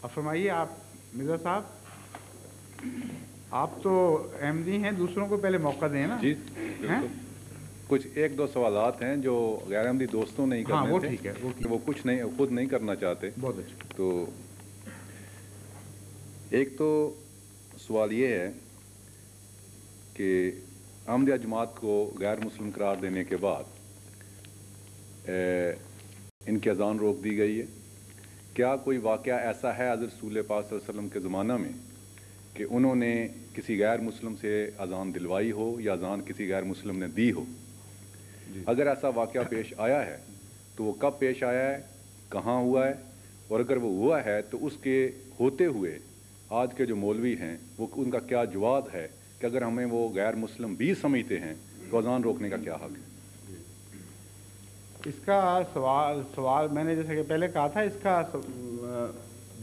اب فرمائیے آپ مرزا صاحب، آپ تو احمدی ہیں، دوسروں کو پہلے موقع دیں نا. جی بالکل. کچھ ایک دو سوالات ہیں جو غیر احمدی دوستوں نے ہی کرنے تھے. وہ ٹھیک ہے، وہ کچھ نہیں، خود نہیں کرنا چاہتے. بہت اچھا. تو ایک تو سوال یہ ہے کہ احمدیہ جماعت کو غیر مسلم قرار دینے کے بعد ان کی اذان روک دی گئی ہے. کیا کوئی واقعہ ایسا ہے حضرت رسول پاک صلی اللہ علیہ وسلم کے زمانہ میں کہ انہوں نے کسی غیر مسلم سے اذان دلوائی ہو یا اذان کسی غیر مسلم نے دی ہو؟ اگر ایسا واقعہ پیش آیا ہے تو وہ کب پیش آیا ہے، کہاں ہوا ہے، اور اگر وہ ہوا ہے تو اس کے ہوتے ہوئے آج کے جو مولوی ہیں وہ ان کا کیا جواب ہے کہ اگر ہمیں وہ غیر مسلم بھی سمجھتے ہیں تو اذان روکنے کا کیا حق ہے؟ اس کا سوال میں نے جیسے کہ پہلے کہا تھا، اس کا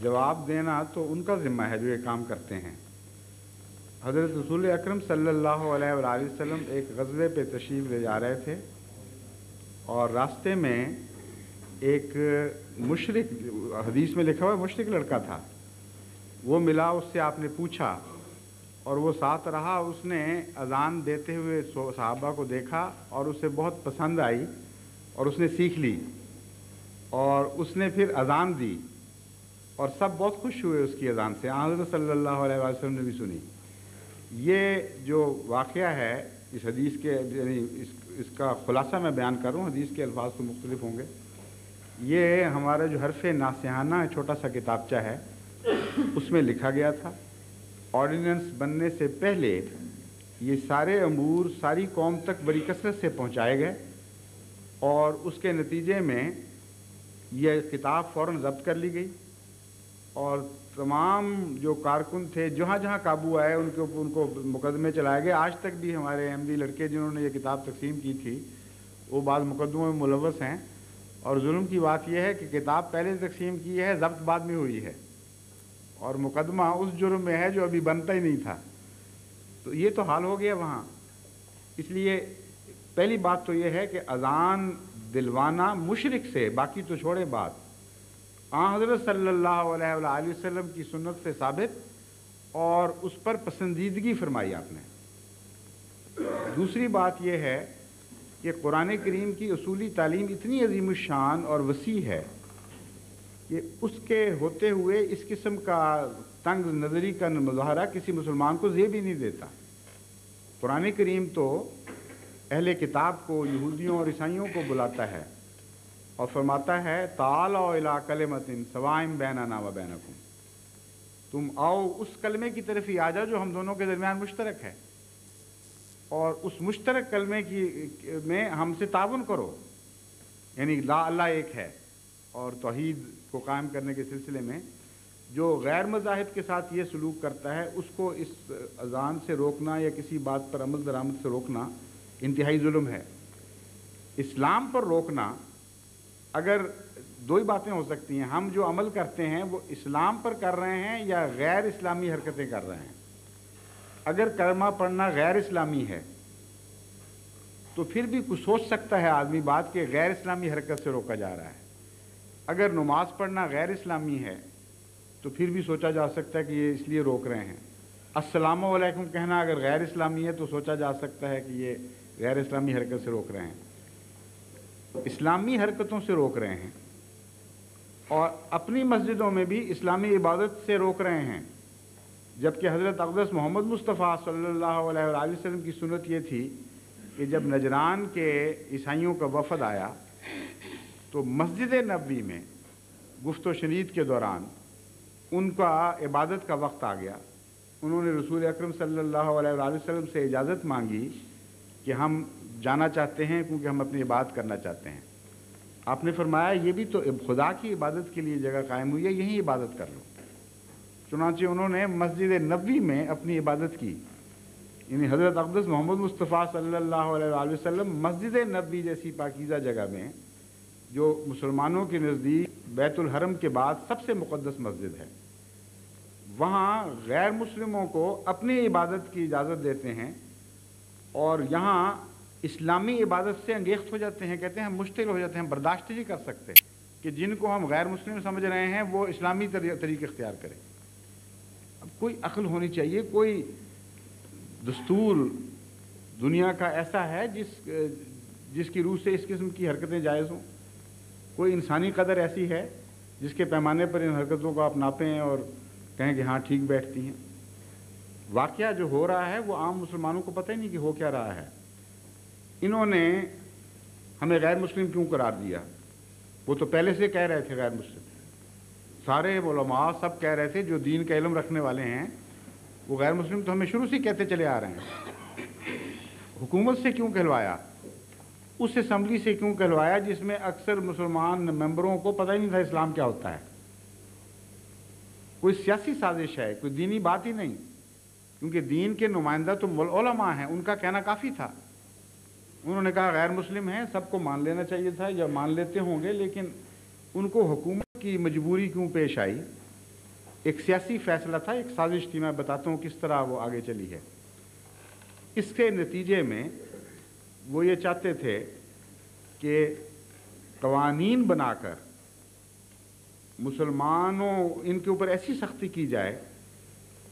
جواب دینا تو ان کا ذمہ ہے جو یہ کام کرتے ہیں. حضرت رسول اکرم صلی اللہ علیہ وآلہ وسلم ایک غزوے پہ تشریف لے جا رہے تھے اور راستے میں ایک مشرک، حدیث میں لکھا ہوا مشرک لڑکا تھا، وہ ملا. اس سے آپ نے پوچھا اور وہ ساتھ رہا. اس نے اذان دیتے ہوئے صحابہ کو دیکھا اور اسے بہت پسند آئی اور اس نے سیکھ لی اور اس نے پھر اذان دی اور سب بہت خوش ہوئے اس کی اذان سے. حضرت صلی اللہ علیہ وسلم نے بھی سنی. یہ جو واقعہ ہے اس حدیث کے، یعنی اس کا خلاصہ میں بیان کروں، حدیث کے الفاظ تو مختلف ہوں گے. یہ ہمارا جو حرف ناصحانہ چھوٹا سا کتابچہ ہے اس میں لکھا گیا تھا. آرڈیننس بننے سے پہلے یہ سارے امور ساری قوم تک بڑی کثرت سے پہنچائے گئے اور اس کے نتیجے میں یہ کتاب فوراً ضبط کر لی گئی اور تمام جو کارکن تھے جہاں جہاں قابو آئے ان کو مقدمے چلائے گئے. آج تک بھی ہمارے احمدی لڑکے جنہوں نے یہ کتاب تقسیم کی تھی وہ بعض مقدموں میں ملوث ہیں. اور ظلم کی بات یہ ہے کہ کتاب پہلے تقسیم کی ہے، ضبط بعد میں ہوئی ہے، اور مقدمہ اس جرم میں ہے جو ابھی بنتا ہی نہیں تھا. تو یہ تو حال ہو گیا وہاں. اس لیے پہلی بات تو یہ ہے کہ اذان دلوانا مشرک سے، باقی تو چھوڑے بات، حضرت صلی اللہ علیہ وآلہ وسلم کی سنت سے ثابت اور اس پر پسندیدگی فرمائی آپ نے. دوسری بات یہ ہے کہ قرآن کریم کی اصولی تعلیم اتنی عظیم الشان اور وسیع ہے کہ اس کے ہوتے ہوئے اس قسم کا تنگ نظری کا مظاہرہ کسی مسلمان کو زیب ہی نہیں دیتا. قرآن کریم تو اہل کتاب کو، یہودیوں اور عیسائیوں کو بلاتا ہے اور فرماتا ہے تعالوا الی کلمۃ سواء بیننا و بینکم، تم آؤ اس کلمے کی طرف ہی آ جاؤ جو ہم دونوں کے درمیان مشترک ہے، اور اس مشترک کلمے میں ہم سے تعاون کرو. یعنی لا اللہ ایک ہے، اور توحید کو قائم کرنے کے سلسلے میں جو غیر مذاہب کے ساتھ یہ سلوک کرتا ہے اس کو اس اذان سے روکنا یا کسی بات پر عمل درآمد سے روکنا انتہائی ظلم ہے. اسلام پر روکنا، اگر دو ہی باتیں ہو سکتی ہیں، ہم جو عمل کرتے ہیں وہ اسلام پر کر رہے ہیں یا غیر اسلامی حرکتیں کر رہے ہیں. اگر کلمہ پڑھنا غیر اسلامی ہے تو پھر بھی کچھ سوچ سکتا ہے آدمی بات کہ غیر اسلامی حرکت سے روکا جا رہا ہے. اگر نماز پڑھنا غیر اسلامی ہے تو پھر بھی سوچا جا سکتا ہے کہ یہ اس لیے روک رہے ہیں. السلام علیکم کہنا اگر غیر اسلامی ہے تو سوچا جا سکتا ہے کہ یہ غیر اسلامی حرکت سے روک رہے ہیں. اسلامی حرکتوں سے روک رہے ہیں اور اپنی مسجدوں میں بھی اسلامی عبادت سے روک رہے ہیں، جبکہ حضرت اقدس محمد مصطفیٰ صلی اللہ علیہ وآلہ وسلم کی سنت یہ تھی کہ جب نجران کے عیسائیوں کا وفد آیا تو مسجد نبوی میں گفت و شنید کے دوران ان کا عبادت کا وقت آ گیا. انہوں نے رسول اکرم صلی اللہ علیہ وآلہ وسلم سے اجازت مانگی کہ ہم جانا چاہتے ہیں کیونکہ ہم اپنی عبادت کرنا چاہتے ہیں. آپ نے فرمایا یہ بھی تو خدا کی عبادت کے لیے جگہ قائم ہوئی ہے، یہیں عبادت کر لو. چنانچہ انہوں نے مسجد نبوی میں اپنی عبادت کی. یعنی حضرت اقدس محمد مصطفیٰ صلی اللہ علیہ وآلہ وسلم مسجد نبوی جیسی پاکیزہ جگہ میں، جو مسلمانوں کے نزدیک بیت الحرم کے بعد سب سے مقدس مسجد ہے، وہاں غیر مسلموں کو اپنی عبادت کی اجازت دیتے ہیں اور یہاں اسلامی عبادت سے انگیخت ہو جاتے ہیں. کہتے ہیں ہم مشتعل ہو جاتے ہیں، ہم برداشت نہیں کر سکتے. کہ جن کو ہم غیر مسلم سمجھ رہے ہیں وہ اسلامی طریقے اختیار کریں۔ اب کوئی عقل ہونی چاہیے، کوئی دستور دنیا کا ایسا ہے جس کی روح سے اس قسم کی حرکتیں جائز ہوں؟ کوئی انسانی قدر ایسی ہے جس کے پیمانے پر ان حرکتوں کو آپ ناپیں اور کہیں کہ ہاں ٹھیک بیٹھتی ہیں؟ واقعہ جو ہو رہا ہے وہ عام مسلمانوں کو پتہ ہی نہیں کہ ہو کیا رہا ہے۔ انہوں نے ہمیں غیر مسلم کیوں قرار دیا؟ وہ تو پہلے سے کہہ رہے تھے غیر مسلم، سارے علماء سب کہہ رہے تھے جو دین کا علم رکھنے والے ہیں وہ غیر مسلم تو ہمیں شروع سے کہتے چلے آ رہے ہیں۔ حکومت سے کیوں کہلوایا؟ اس اسمبلی سے کیوں کہلوایا جس میں اکثر مسلمان ممبروں کو پتہ ہی نہیں تھا اسلام کیا ہوتا ہے؟ کوئی سیاسی سازش ہے، کوئی دینی بات ہی نہیں، کیونکہ دین کے نمائندہ تو علماء ہیں، ان کا کہنا کافی تھا۔ انہوں نے کہا غیر مسلم ہیں، سب کو مان لینا چاہیے تھا یا مان لیتے ہوں گے، لیکن ان کو حکومت کی مجبوری کیوں پیش آئی؟ ایک سیاسی فیصلہ تھا، ایک سازش تھی۔ میں بتاتا ہوں کس طرح وہ آگے چلی ہے۔ اس کے نتیجے میں وہ یہ چاہتے تھے کہ قوانین بنا کر مسلمانوں ان کے اوپر ایسی سختی کی جائے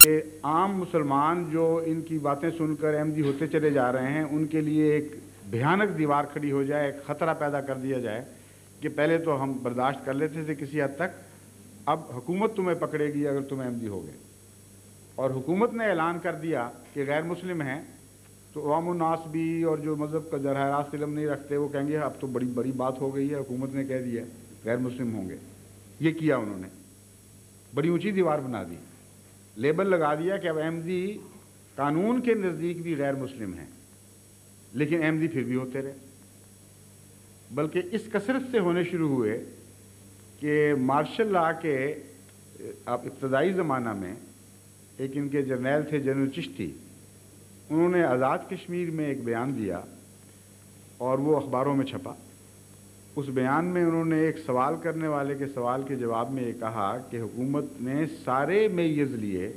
کہ عام مسلمان جو ان کی باتیں سن کر احمدی ہوتے چلے جا رہے ہیں ان کے لیے ایک بھیانک دیوار کھڑی ہو جائے، ایک خطرہ پیدا کر دیا جائے کہ پہلے تو ہم برداشت کر لیتے تھے کسی حد تک، اب حکومت تمہیں پکڑے گی اگر تم احمدی ہو گئے۔ اور حکومت نے اعلان کر دیا کہ غیر مسلم ہیں تو عوام الناس بھی اور جو مذہب کا براہ راست علم نہیں رکھتے وہ کہیں گے اب تو بڑی بڑی بات ہو گئی ہے، حکومت نے کہہ دیا غیر مسلم ہوں گے۔ یہ کیا انہوں نے، بڑی اونچی دیوار بنا دی، لیبل لگا دیا کہ اب احمدی قانون کے نزدیک بھی غیر مسلم ہیں، لیکن احمدی پھر بھی ہوتے رہے۔ بلکہ اس کثرت سے ہونے شروع ہوئے کہ مارشل لا کے ابتدائی زمانہ میں ایک ان کے جرنیل تھے جنرل چشتی، انہوں نے آزاد کشمیر میں ایک بیان دیا اور وہ اخباروں میں چھپا۔ اس بیان میں انہوں نے ایک سوال کرنے والے کے سوال کے جواب میں یہ کہا کہ حکومت نے سارے میز لیے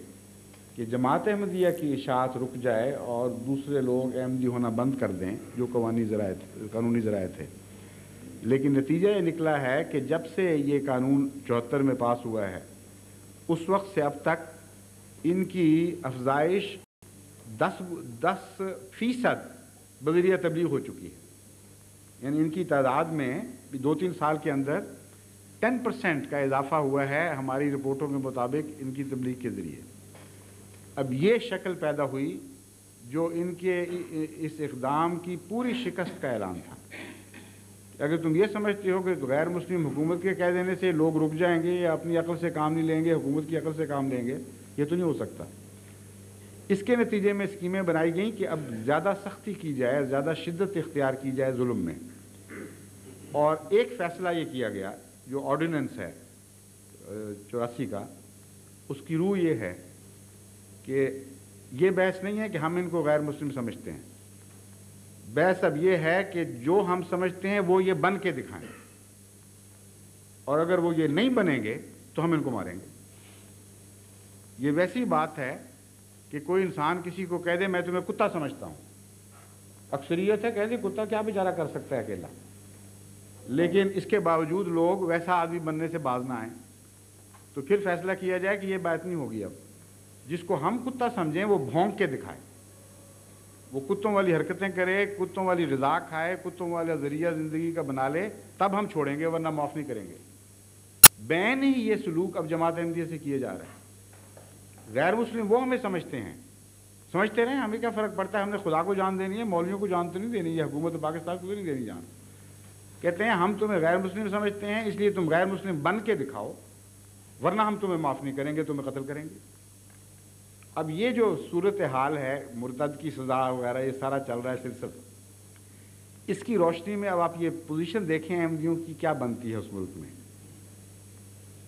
کہ جماعت احمدیہ کی اشاعت رک جائے اور دوسرے لوگ احمدی ہونا بند کر دیں جو قانونی ذرائع تھے، لیکن نتیجہ یہ نکلا ہے کہ جب سے یہ قانون 74 میں پاس ہوا ہے اس وقت سے اب تک ان کی افزائش 10% بذریعہ تبلیغ ہو چکی ہے، یعنی ان کی تعداد میں 2-3 سال کے اندر 10% کا اضافہ ہوا ہے ہماری رپورٹوں کے مطابق ان کی تبلیغ کے ذریعے۔ اب یہ شکل پیدا ہوئی جو ان کے اس اقدام کی پوری شکست کا اعلان تھا۔ اگر تم یہ سمجھتے ہو کہ غیر مسلم حکومت کے کہہ دینے سے لوگ رک جائیں گے یا اپنی عقل سے کام نہیں لیں گے، حکومت کی عقل سے کام لیں گے، یہ تو نہیں ہو سکتا۔ اس کے نتیجے میں اسکیمیں بنائی گئیں کہ اب زیادہ سختی کی جائے، زیادہ شدت اختیار کی جائے ظلم میں۔ اور ایک فیصلہ یہ کیا گیا جو آرڈیننس ہے 84 کا، اس کی روح یہ ہے کہ یہ بحث نہیں ہے کہ ہم ان کو غیر مسلم سمجھتے ہیں، بحث اب یہ ہے کہ جو ہم سمجھتے ہیں وہ یہ بن کے دکھائیں، اور اگر وہ یہ نہیں بنیں گے تو ہم ان کو ماریں گے۔ یہ ویسی بات ہے کہ کوئی انسان کسی کو کہہ دے میں تمہیں کتا سمجھتا ہوں، اکثریت ہے کہہ دے کتا کیا بیچارہ کر سکتا ہے اکیلا، لیکن اس کے باوجود لوگ ویسا آدمی بننے سے باز نہ آئیں، تو پھر فیصلہ کیا جائے کہ یہ بات نہیں ہوگی، اب جس کو ہم کتا سمجھیں وہ بھونک کے دکھائے، وہ کتوں والی حرکتیں کرے، کتوں والی غذا کھائے، کتوں والا ذریعہ زندگی کا بنا لے، تب ہم چھوڑیں گے ورنہ معاف نہیں کریں گے۔ بین ہی یہ سلوک اب جماعت احمدیہ سے کیے جا رہے ہیں۔ غیر مسلم وہ ہمیں سمجھتے ہیں، سمجھتے رہیں، ہمیں کیا فرق پڑتا ہے، ہم نے خدا کو جان دینی ہے، مولویوں کو جان تو نہیں دینی ہے، حکومت پاکستان کو نہیں دینی جان۔ کہتے ہیں ہم تمہیں غیر مسلم سمجھتے ہیں اس لیے تم غیر مسلم بن کے دکھاؤ ورنہ ہم تمہیں معاف نہیں کریں گے، تمہیں قتل کریں گے۔ اب یہ جو صورتحال ہے مرتد کی سزا وغیرہ یہ سارا چل رہا ہے سلسلہ، اس کی روشنی میں اب آپ یہ پوزیشن دیکھیں احمدیوں کی کیا بنتی ہے اس ملک میں۔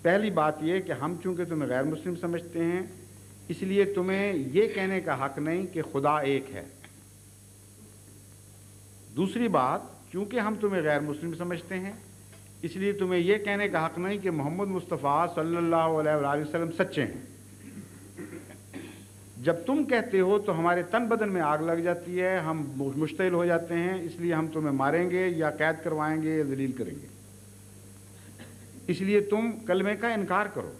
پہلی بات یہ کہ ہم چونکہ تمہیں غیر مسلم سمجھتے ہیں اس لیے تمہیں یہ کہنے کا حق نہیں کہ خدا ایک ہے۔ دوسری بات، چونکہ ہم تمہیں غیر مسلم سمجھتے ہیں اس لیے تمہیں یہ کہنے کا حق نہیں کہ محمد مصطفیٰ صلی اللہ علیہ وآلہ وسلم سچے ہیں۔ جب تم کہتے ہو تو ہمارے تن بدن میں آگ لگ جاتی ہے، ہم مشتعل ہو جاتے ہیں، اس لیے ہم تمہیں ماریں گے یا قید کروائیں گے یا ذلیل کریں گے۔ اس لیے تم کلمے کا انکار کرو،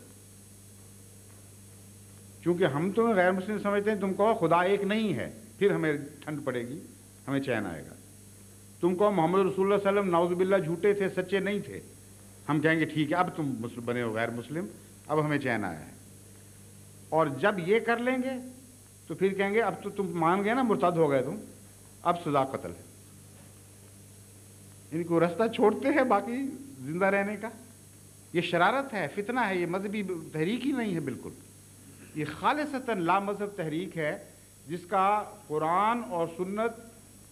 چونکہ ہم تمہیں غیر مسلم سمجھتے ہیں، تم کہو خدا ایک نہیں ہے، پھر ہمیں ٹھنڈ پڑے گی، ہمیں چین آئے گا۔ تم کہو محمد رسول اللہ صلی اللہ علیہ وسلم نعوذ باللہ جھوٹے تھے، سچے نہیں تھے، ہم کہیں گے ٹھیک ہے اب تم مسلم بنے ہو غیر مسلم، اب ہمیں چین آیا ہے۔ اور جب یہ کر لیں گے تو پھر کہیں گے اب تو تم مان گئے نا، مرتد ہو گئے تم، اب سزا قتل ہے۔ ان کو راستہ چھوڑتے ہیں باقی زندہ رہنے کا۔ یہ شرارت ہے، فتنہ ہے، یہ مذہبی تحریک ہی نہیں ہے بالکل، یہ خالصتاً لا مذہب تحریک ہے، جس کا قرآن اور سنت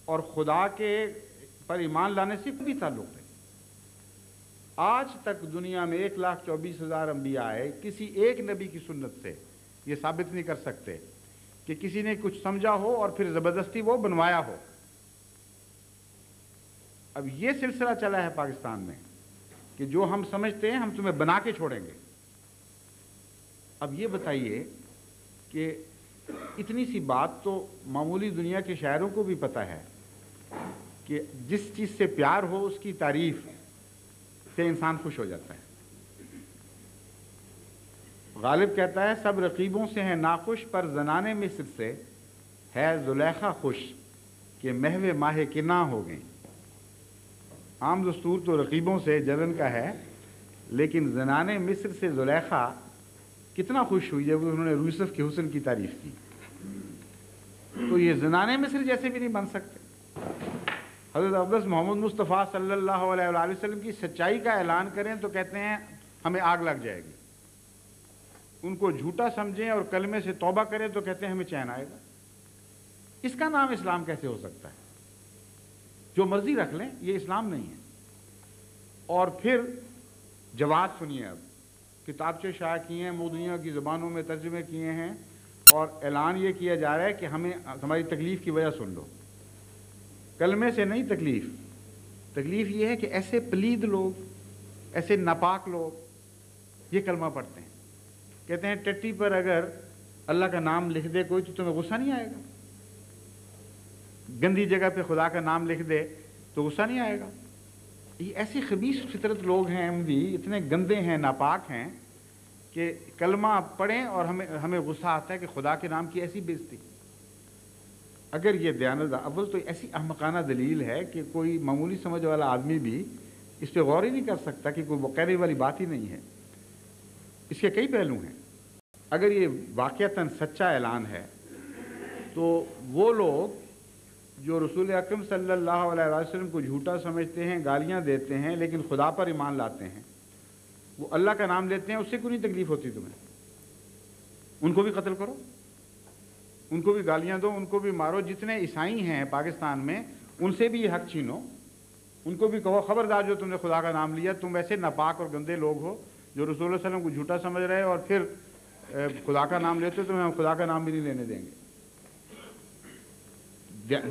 اور خدا کے پر ایمان لانے سے کوئی تعلق نہیں۔ آج تک دنیا میں 1,24,000 انبیاء آئے، کسی ایک نبی کی سنت سے یہ ثابت نہیں کر سکتے کہ کسی نے کچھ سمجھا ہو اور پھر زبردستی وہ بنوایا ہو۔ اب یہ سلسلہ چلا ہے پاکستان میں کہ جو ہم سمجھتے ہیں ہم تمہیں بنا کے چھوڑیں گے۔ اب یہ بتائیے کہ اتنی سی بات تو معمولی دنیا کے شاعروں کو بھی پتہ ہے کہ جس چیز سے پیار ہو اس کی تعریف سے انسان خوش ہو جاتا ہے۔ غالب کہتا ہے سب رقیبوں سے ہیں ناخوش، پر زنانے مصر سے ہے زلیخا خوش، کہ محو ماہ کنا ہو گئیں۔ عام دستور تو رقیبوں سے جلن کا ہے، لیکن زنانے مصر سے زلیخا کتنا خوش ہوئی جب انہوں نے یوسف کے حسن کی تعریف کی۔ تو یہ زنانے مصر جیسے بھی نہیں بن سکتے۔ حضرت اقدس محمد مصطفیٰ صلی اللہ علیہ وآلہ وسلم کی سچائی کا اعلان کریں تو کہتے ہیں ہمیں آگ لگ جائے گی، ان کو جھوٹا سمجھیں اور کلمے سے توبہ کریں تو کہتے ہیں ہمیں چین آئے گا۔ اس کا نام اسلام کیسے ہو سکتا ہے؟ جو مرضی رکھ لیں، یہ اسلام نہیں ہے۔ اور پھر جواب سنیے، اب کتابچے شائع کیے ہیں، دنیا کی زبانوں میں ترجمے کیے ہیں، اور اعلان یہ کیا جا رہا ہے کہ ہمیں ہماری تکلیف کی وجہ سن لو۔ کلمے سے نہیں تکلیف یہ ہے کہ ایسے پلید لوگ، ایسے ناپاک لوگ یہ کلمہ پڑھتے ہیں، کہتے ہیں ٹٹی پر اگر اللہ کا نام لکھ دے کوئی تو تمہیں غصہ نہیں آئے گا، گندی جگہ پہ خدا کا نام لکھ دے تو غصہ نہیں آئے گا۔ یہ ایسی خبیث فطرت لوگ ہیں، احمدی اتنے گندے ہیں، ناپاک ہیں کہ کلمہ پڑھیں اور ہمیں غصہ آتا ہے کہ خدا کے نام کی ایسی بےزتی۔ اگر یہ دیانت، اول تو ایسی احمقانہ دلیل ہے کہ کوئی معمولی سمجھ والا آدمی بھی اس پہ غور ہی نہیں کر سکتا کہ کوئی وقیرے والی بات ہی نہیں ہے۔ اس کے کئی پہلو ہیں۔ اگر یہ واقعتاً سچا اعلان ہے تو وہ لوگ جو رسول اکرم صلی اللہ علیہ وسلم کو جھوٹا سمجھتے ہیں، گالیاں دیتے ہیں، لیکن خدا پر ایمان لاتے ہیں، وہ اللہ کا نام لیتے ہیں، اس سے کوئی نہیں تکلیف ہوتی تمہیں؟ ان کو بھی قتل کرو، ان کو بھی گالیاں دو، ان کو بھی مارو۔ جتنے عیسائی ہیں پاکستان میں ان سے بھی یہ حق چھینو، ان کو بھی کہو خبردار جو تم نے خدا کا نام لیا، تم ایسے ناپاک اور گندے لوگ ہو جو رسول اللہ علیہ وسلم کو جھوٹا سمجھ رہے اور پھر خدا کا نام لیتے ہو، تمہیں ہم خدا کا نام بھی نہیں لینے دیں گے۔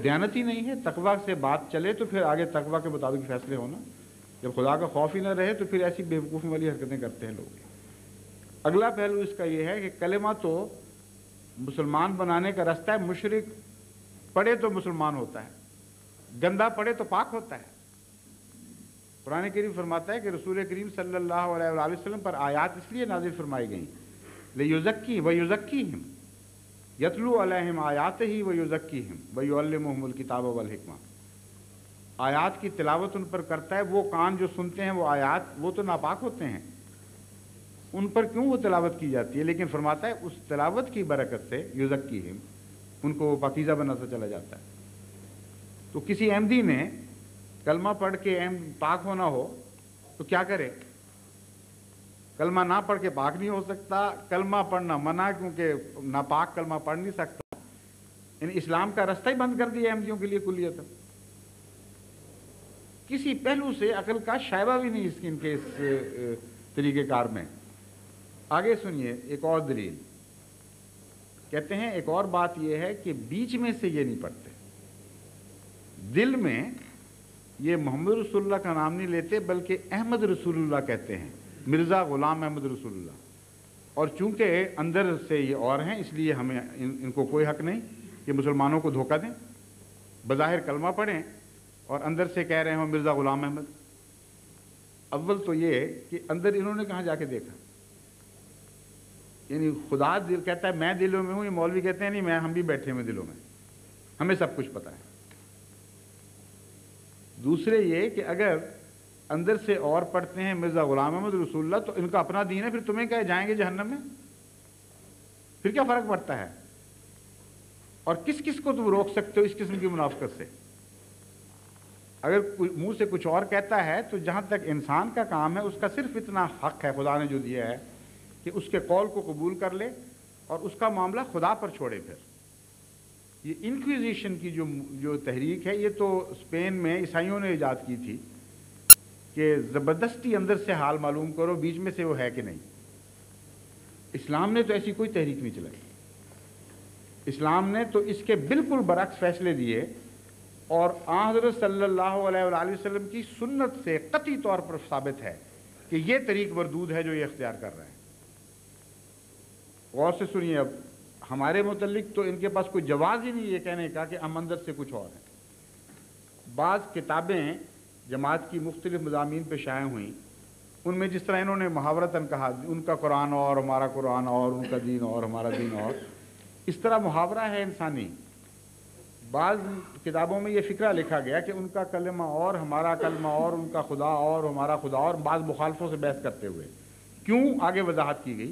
دیانت ہی نہیں ہے۔ تقویٰ سے بات چلے تو پھر آگے تقویٰ کے مطابق فیصلے ہونا۔ جب خدا کا خوف ہی نہ رہے تو پھر ایسی بیوقوفی والی حرکتیں کرتے ہیں لوگ۔ اگلا پہلو اس کا یہ ہے کہ کلمہ تو مسلمان بنانے کا راستہ ہے۔ مشرک پڑھے تو مسلمان ہوتا ہے، گندا پڑھے تو پاک ہوتا ہے۔ قرآن کریم فرماتا ہے کہ رسول کریم صلی اللہ علیہ وآلہ وسلم پر آیات اس لیے نازل فرمائی گئیں لِیُزَکِّیہِم وَیُزَکِّیہِم یتلو علیہم آیاتہ ویزکیہم ویعلمہم الکتاب والحکمہ۔ آیات کی تلاوت ان پر کرتا ہے، وہ کان جو سنتے ہیں وہ آیات، وہ تو ناپاک ہوتے ہیں، ان پر کیوں وہ تلاوت کی جاتی ہے؟ لیکن فرماتا ہے اس تلاوت کی برکت سے یزکیہم، ان کو وہ پاکیزہ بناتا چلا جاتا ہے۔ تو کسی احمدی نے کلمہ پڑھ کے پاک ہونا ہو تو کیا کرے؟ کلمہ نہ پڑھ کے پاک نہیں ہو سکتا، کلمہ پڑھنا منع کیونکہ ناپاک کلمہ پڑھ نہیں سکتا۔ یعنی اسلام کا راستہ ہی بند کر دیا احمدیوں کے لیے کلیتاً۔ کسی پہلو سے عقل کا شائبہ بھی نہیں ان کے اس طریقہ کار میں۔ آگے سنیے ایک اور دلیل، کہتے ہیں ایک اور بات یہ ہے کہ بیچ میں سے یہ نہیں پڑھتے، دل میں یہ محمد رسول اللہ کا نام نہیں لیتے بلکہ احمد رسول اللہ کہتے ہیں، مرزا غلام احمد رسول اللہ۔ اور چونکہ اندر سے یہ اور ہیں اس لیے ہمیں ان کو کوئی حق نہیں کہ مسلمانوں کو دھوکہ دیں، بظاہر کلمہ پڑھیں اور اندر سے کہہ رہے ہوں مرزا غلام احمد۔ اول تو یہ کہ اندر انہوں نے کہاں جا کے دیکھا، یعنی خدا دل کہتا ہے میں دلوں میں ہوں، یہ مولوی کہتے ہیں نہیں ہم بھی بیٹھے ہوئے دلوں میں، ہمیں سب کچھ پتہ ہے۔ دوسرے یہ کہ اگر اندر سے اور پڑھتے ہیں مرزا غلام احمد رسول اللہ تو ان کا اپنا دین ہے، پھر تمہیں کیا جائیں گے جہنم میں، پھر کیا فرق پڑتا ہے؟ اور کس کس کو تم روک سکتے ہو اس قسم کی منافقت سے؟ اگر منہ سے کچھ اور کہتا ہے تو جہاں تک انسان کا کام ہے اس کا صرف اتنا حق ہے خدا نے جو دیا ہے کہ اس کے قول کو قبول کر لے اور اس کا معاملہ خدا پر چھوڑے۔ پھر یہ انکویزیشن کی جو تحریک ہے یہ تو اسپین میں عیسائیوں نے ایجاد کی تھی کہ زبردستی اندر سے حال معلوم کرو بیچ میں سے وہ ہے کہ نہیں۔ اسلام نے تو ایسی کوئی تحریک نہیں چلائی، اسلام نے تو اس کے بالکل برعکس فیصلے دیے، اور حضرت صلی اللہ علیہ وآلہ وسلم کی سنت سے قطعی طور پر ثابت ہے کہ یہ طریق مردود ہے جو یہ اختیار کر رہے ہیں۔ غور سے سنیے، اب ہمارے متعلق تو ان کے پاس کوئی جواز ہی نہیں یہ کہنے کا کہ ہم اندر سے کچھ اور ہیں۔ بعض کتابیں جماعت کی مختلف مضامین پہ شائع ہوئیں، ان میں جس طرح انہوں نے محاورتاً کہا ان کا قرآن اور ہمارا قرآن اور ان کا دین اور ہمارا دین اور، اس طرح محاورہ ہے انسانی۔ بعض کتابوں میں یہ فکرہ لکھا گیا کہ ان کا کلمہ اور ہمارا کلمہ اور ان کا خدا اور ہمارا خدا اور، بعض مخالفوں سے بحث کرتے ہوئے۔ کیوں؟ آگے وضاحت کی گئی،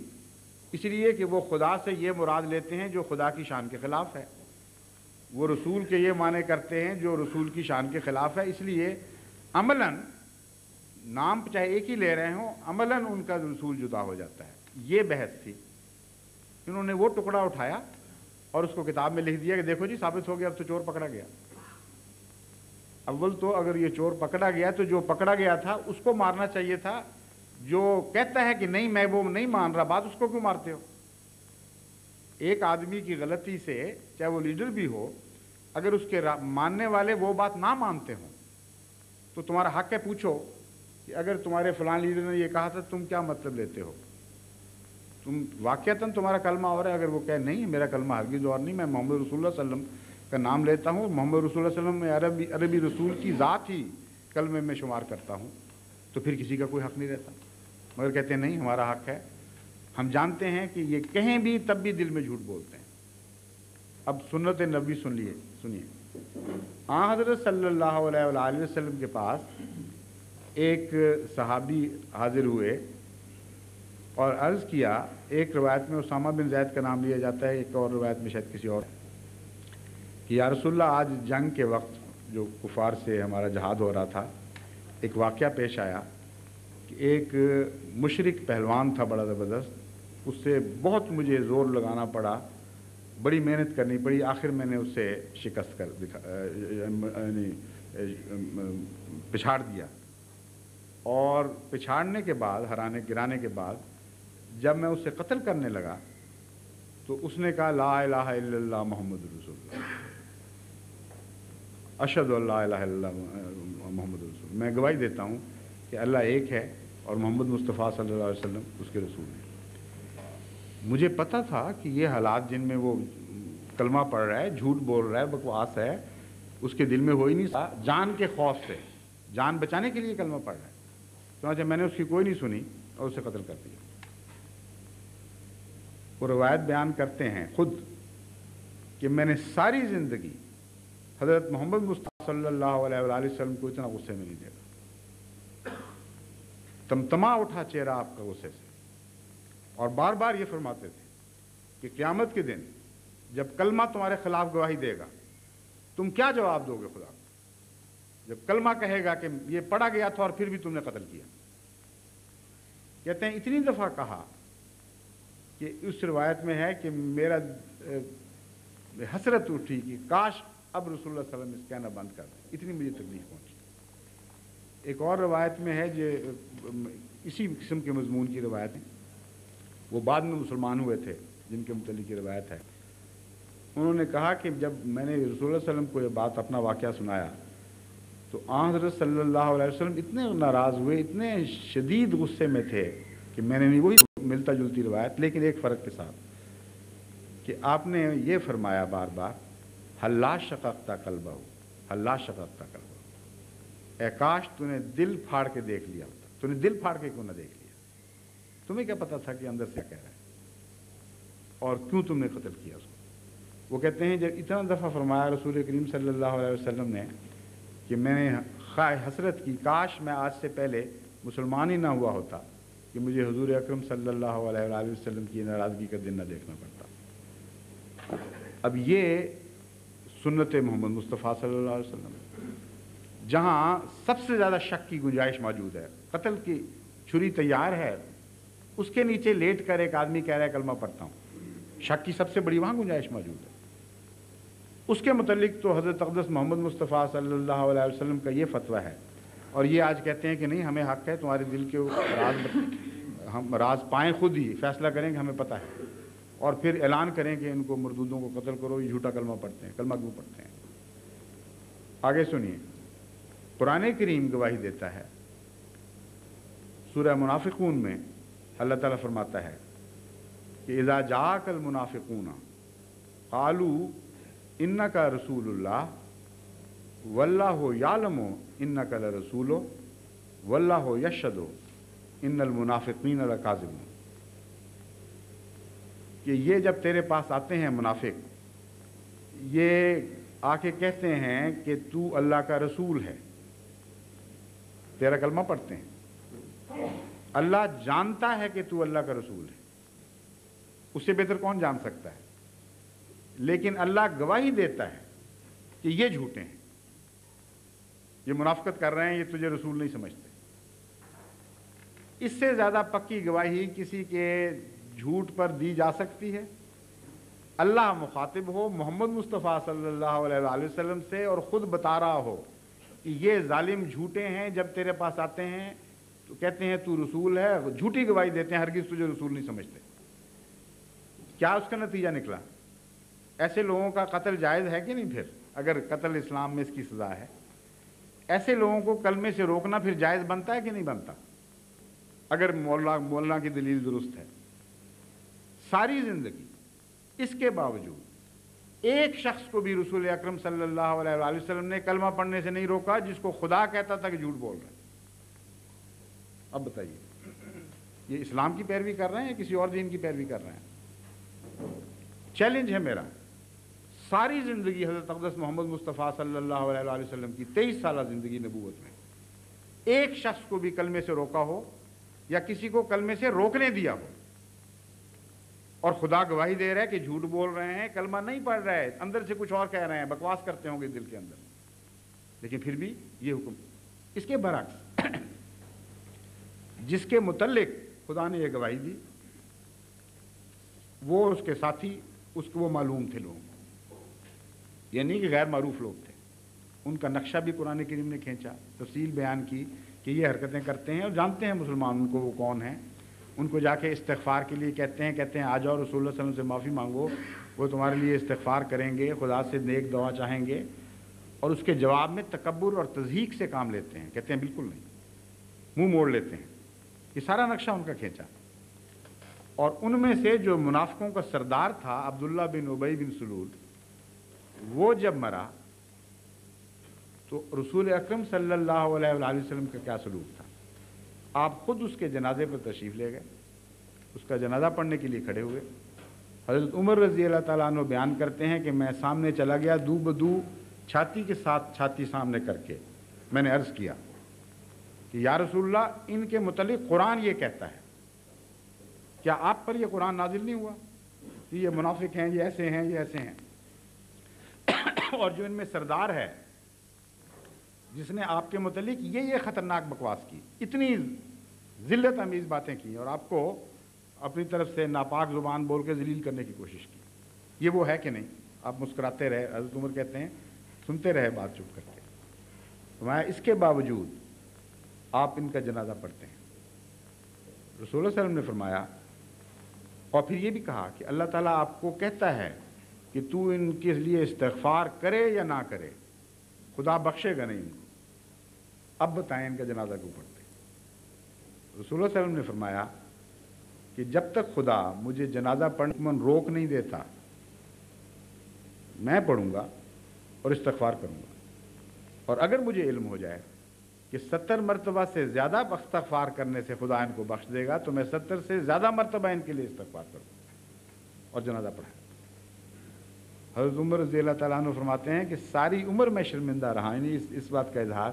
اس لیے کہ وہ خدا سے یہ مراد لیتے ہیں جو خدا کی شان کے خلاف ہے، وہ رسول کے یہ معنی کرتے ہیں جو رسول کی شان کے خلاف ہے، اس لیے عملاً نام چاہے ایک ہی لے رہے ہوں عملاً ان کا رسول جدا ہو جاتا ہے۔ یہ بحث تھی، انہوں نے وہ ٹکڑا اٹھایا اور اس کو کتاب میں لکھ دیا کہ دیکھو جی ثابت ہو گیا، اب تو چور پکڑا گیا۔ اول تو اگر یہ چور پکڑا گیا تو جو پکڑا گیا تھا اس کو مارنا چاہیے تھا، جو کہتا ہے کہ نہیں میں وہ نہیں مان رہا بات، اس کو کیوں مارتے ہو؟ ایک آدمی کی غلطی سے چاہے وہ لیڈر بھی ہو، اگر اس کے ماننے والے وہ بات نہ مانتے ہوں تو تمہارا حق ہے پوچھو کہ اگر تمہارے فلاں لیڈر نے یہ کہا تھا تم کیا مطلب لیتے ہو؟ تم واقعتاً تمہارا کلمہ اور ہے، اگر وہ کہے نہیں میرا کلمہ ہرگز اور نہیں، میں محمد رسول اللہ صلی اللہ علیہ وسلم کا نام لیتا ہوں، محمد رسول اللہ صلی اللہ علیہ وسلم میں عربی رسول کی ذات ہی کلمے میں شمار کرتا ہوں، تو پھر کسی کا کوئی حق نہیں رہتا۔ مگر کہتے ہیں نہیں ہمارا حق ہے، ہم جانتے ہیں کہ یہ کہیں بھی تب بھی دل میں جھوٹ بولتے ہیں۔ اب سنت نبی سنیے، حضرت صلی اللہ علیہ وآلہ وسلم کے پاس ایک صحابی حاضر ہوئے اور عرض کیا، ایک روایت میں اسامہ بن زید کا نام لیا جاتا ہے، ایک اور روایت میں شاید کسی اور، کہ یا رسول اللہ آج جنگ کے وقت جو کفار سے ہمارا جہاد ہو رہا تھا ایک واقعہ پیش آیا کہ ایک مشرک پہلوان تھا بڑا زبردست، اس سے بہت مجھے زور لگانا پڑا، بڑی محنت کرنی پڑی، آخر میں نے اس سے شکست کر پچھاڑ دیا، اور پچھاڑنے کے بعد گرانے کے بعد جب میں اسے قتل کرنے لگا تو اس نے کہا لا الہ الا اللہ محمد رسول اللہ، اشہد ان لا الہ الا اللہ محمد رسول اللہ، میں گواہی دیتا ہوں کہ اللہ ایک ہے اور محمد مصطفیٰ صلی اللہ علیہ وسلم اس کے رسول ہیں۔ مجھے پتہ تھا کہ یہ حالات جن میں وہ کلمہ پڑھ رہا ہے، جھوٹ بول رہا ہے، بکواس ہے، اس کے دل میں ہو ہی نہیں سکتا، جان کے خوف سے، جان بچانے کے لیے کلمہ پڑھ رہا ہے، چنانچہ میں نے اس کی کوئی نہیں سنی اور اسے قتل کر دیا۔ وہ روایت بیان کرتے ہیں خود کہ میں نے ساری زندگی حضرت محمد مصطفیٰ صلی اللہ علیہ وآلہ وسلم کو اتنا غصے میں نہیں دیکھا، تمتما اٹھا چہرہ آپ کا غصے سے، اور بار بار یہ فرماتے تھے کہ قیامت کے دن جب کلمہ تمہارے خلاف گواہی دے گا تم کیا جواب دو گے خدا کو؟ جب کلمہ کہے گا کہ یہ پڑھا گیا تھا اور پھر بھی تم نے قتل کیا۔ کہتے ہیں اتنی دفعہ کہا کہ اس روایت میں ہے کہ میرا حسرت اٹھی کہ کاش اب رسول اللہ صلی اللہ علیہ وسلم اس کہنا بند کر دیں، اتنی مجھے تکلیف پہنچی۔ ایک اور روایت میں ہے جو اسی قسم کے مضمون کی روایت ہے، وہ بعد میں مسلمان ہوئے تھے جن کے متعلق یہ روایت ہے، انہوں نے کہا کہ جب میں نے رسول اللہ صلی اللہ علیہ وسلم کو یہ بات اپنا واقعہ سنایا تو حضرت صلی اللہ علیہ وسلم اتنے ناراض ہوئے، اتنے شدید غصے میں تھے کہ میں نے نہیں، وہی ملتا جلتی روایت لیکن ایک فرق کے ساتھ کہ آپ نے یہ فرمایا بار بار حلا شققت قلبہ، حلا شققت قلبہ، اے کاش تو نے دل پھاڑ کے دیکھ لیا ہوتا۔ تو نے دل پھاڑ کے کیوں نہ دیکھ لیا؟ تمہیں کیا پتا تھا کہ اندر سے کہہ رہا ہے؟ اور کیوں تم نے قتل کیا اس کو؟ وہ کہتے ہیں جب اتنا دفعہ فرمایا رسول کریم صلی اللہ علیہ وسلم نے کہ میں نے حسرت کی کاش میں آج سے پہلے مسلمان ہی نہ ہوا ہوتا کہ مجھے حضور اکرم صلی اللہ علیہ وآلہ وسلم کی ناراضگی کا دن نہ دیکھنا پڑتا۔ اب یہ سنت محمد مصطفیٰ صلی اللہ علیہ وسلم جہاں سب سے زیادہ شک کی گنجائش موجود ہے، قتل کی چھری تیار ہے، اس کے نیچے لیٹ کر ایک آدمی کہہ رہا ہے کلمہ پڑھتا ہوں، شک کی سب سے بڑی وہاں گنجائش موجود ہے۔ اس کے متعلق تو حضرت اقدس محمد مصطفیٰ صلی اللہ علیہ وسلم کا یہ فتویٰ ہے، اور یہ آج کہتے ہیں کہ نہیں ہمیں حق ہے تمہارے دل کے ہم راز پائیں، خود ہی فیصلہ کریں کہ ہمیں پتہ ہے، اور پھر اعلان کریں کہ ان کو مردودوں کو قتل کرو، یہ جھوٹا کلمہ پڑھتے ہیں۔ کلمہ کیوں پڑھتے ہیں؟ آگے سنیے، قرآن کریم گواہی دیتا ہے، سورہ منافقون میں اللہ تعالیٰ فرماتا ہے کہ اذا جاءک المنافقون قالوا انک رسول اللہ واللہ یعلم انک لرسولہ واللہ یشہد ان المنافقین لکاذبون، کہ یہ جب تیرے پاس آتے ہیں منافق، یہ آ کے کہتے ہیں کہ تو اللہ کا رسول ہے، تیرا کلمہ پڑھتے ہیں، اللہ جانتا ہے کہ تو اللہ کا رسول ہے، اس سے بہتر کون جان سکتا ہے؟ لیکن اللہ گواہی دیتا ہے کہ یہ جھوٹے ہیں، یہ منافقت کر رہے ہیں، یہ تجھے رسول نہیں سمجھتے۔ اس سے زیادہ پکی گواہی کسی کے جھوٹ پر دی جا سکتی ہے؟ اللہ مخاطب ہو محمد مصطفیٰ صلی اللہ علیہ وآلہ وسلم سے اور خود بتا رہا ہو کہ یہ ظالم جھوٹے ہیں، جب تیرے پاس آتے ہیں تو کہتے ہیں تو رسول ہے، جھوٹی گواہی دیتے ہیں، ہرگز تجھے رسول نہیں سمجھتے۔ کیا اس کا نتیجہ نکلا؟ ایسے لوگوں کا قتل جائز ہے کہ نہیں؟ پھر اگر قتل اسلام میں اس کی سزا ہے، ایسے لوگوں کو کلمے سے روکنا پھر جائز بنتا ہے کہ نہیں بنتا؟ اگر مولانا کی دلیل درست ہے۔ ساری زندگی اس کے باوجود ایک شخص کو بھی رسول اکرم صلی اللہ علیہ وآلہ وسلم نے کلمہ پڑھنے سے نہیں روکا جس کو خدا کہتا تھا کہ جھوٹ بول رہے ہیں۔ اب بتائیے، یہ اسلام کی پیروی کر رہے ہیں یا کسی اور دین کی پیروی کر رہے ہیں؟ چیلنج ہے میرا، ساری زندگی حضرت اقدس محمد مصطفیٰ صلی اللہ علیہ وآلہ وسلم کی 23 سالہ زندگی نبوت میں ایک شخص کو بھی کلمے سے روکا ہو یا کسی کو کلمے سے روکنے دیا ہو، اور خدا گواہی دے رہا ہے کہ جھوٹ بول رہے ہیں، کلمہ نہیں پڑھ رہے، اندر سے کچھ اور کہہ رہے ہیں، بکواس کرتے ہوں گے دل کے اندر، لیکن پھر بھی یہ حکم۔ اس کے برعکس جس کے متعلق خدا نے یہ گواہی دی، وہ اس کے ساتھی، اس کو وہ معلوم تھے لوگوں کو، یعنی کہ غیر معروف لوگ تھے، ان کا نقشہ بھی قرآن کریم نے کھینچا، تفصیل بیان کی کہ یہ حرکتیں کرتے ہیں، اور جانتے ہیں مسلمان ان کو وہ کون ہیں، ان کو جا کے استغفار کے لیے کہتے ہیں آ جاؤ رسول اللہ صلی اللہ علیہ وسلم سے معافی مانگو، وہ تمہارے لیے استغفار کریں گے، خدا سے نیک دعا چاہیں گے، اور اس کے جواب میں تکبر اور تضحیک سے کام لیتے ہیں، کہتے ہیں بالکل نہیں، منہ موڑ لیتے ہیں۔ یہ سارا نقشہ ان کا کھینچا، اور ان میں سے جو منافقوں کا سردار تھا عبداللہ بن ابی بن سلول، وہ جب مرا تو رسول اکرم صلی اللہ علیہ وآلہ وسلم کا کیا سلوک تھا؟ آپ خود اس کے جنازے پر تشریف لے گئے، اس کا جنازہ پڑھنے کے لیے کھڑے ہوئے۔ حضرت عمر رضی اللہ تعالیٰ عنہ بیان کرتے ہیں کہ میں سامنے چلا گیا، دو بدو چھاتی کے ساتھ چھاتی سامنے کر کے میں نے عرض کیا کہ یا رسول اللہ، ان کے متعلق قرآن یہ کہتا ہے، کیا آپ پر یہ قرآن نازل نہیں ہوا کہ یہ منافق ہیں، یہ ایسے ہیں، یہ ایسے ہیں؟ اور جو ان میں سردار ہے جس نے آپ کے متعلق یہ خطرناک بکواس کی، اتنی ذلت امیز باتیں کی، اور آپ کو اپنی طرف سے ناپاک زبان بول کے ذلیل کرنے کی کوشش کی، یہ وہ ہے کہ نہیں؟ آپ مسکراتے رہے، حضرت عمر کہتے ہیں سنتے رہے بات چپ کر کے، فرمایا اس کے باوجود آپ ان کا جنازہ پڑھتے ہیں۔ رسول اللہ صلی اللہ علیہ وسلم نے فرمایا، اور پھر یہ بھی کہا کہ اللہ تعالیٰ آپ کو کہتا ہے کہ تو ان کے لیے استغفار کرے یا نہ کرے، خدا بخشے گا نہیں ان کو، اب بتائیں ان کا جنازہ کیوں پڑھتے؟ رسول اللہ صلی اللہ علیہ وسلم نے فرمایا کہ جب تک خدا مجھے جنازہ پڑھنے من روک نہیں دیتا، میں پڑھوں گا اور استغفار کروں گا، اور اگر مجھے علم ہو جائے کہ 70 مرتبہ سے زیادہ استغفار کرنے سے خدا ان کو بخش دے گا، تو میں 70 سے زیادہ مرتبہ ان کے لیے استغفار کروں اور جنازہ پڑھاؤں۔ حضرت عمر رضی اللہ تعالیٰ عنہ فرماتے ہیں کہ ساری عمر میں شرمندہ رہا، یعنی اس بات کا اظہار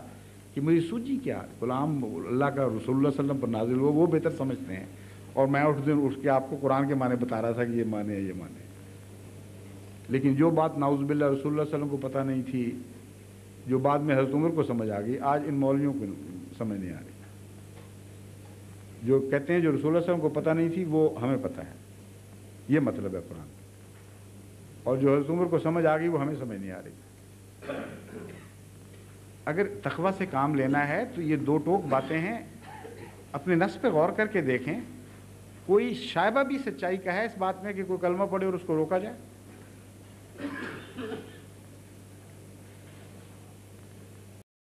کہ مجھے سوچی کیا، غلام اللہ کا رسول اللہ صلی اللہ علیہ وسلم پر نازل ہوا، وہ بہتر سمجھتے ہیں، اور میں اس دن اٹھ کے آپ کو قرآن کے معنی بتا رہا تھا کہ یہ معنی ہے، یہ معنی ہے۔ لیکن جو بات نعوذ باللہ رسول اللہ صلی اللہ علیہ وسلم کو پتہ نہیں تھی، جو بعد میں حضرت عمر کو سمجھ آ گئی، آج ان مولویوں کو سمجھ نہیں آ رہی۔ جو کہتے ہیں جو رسول اللہ صلی اللہ علیہ وسلم کو پتہ نہیں تھی وہ ہمیں پتہ ہے، یہ مطلب ہے قرآن، اور جو حضرت عمر کو سمجھ آ گئی وہ ہمیں سمجھ نہیں آ رہی۔ اگر تقویٰ سے کام لینا ہے تو یہ دو ٹوک باتیں ہیں، اپنے نفس پہ غور کر کے دیکھیں، کوئی شائبہ بھی سچائی کا ہے اس بات میں کہ کوئی کلمہ پڑھے اور اس کو روکا جائے؟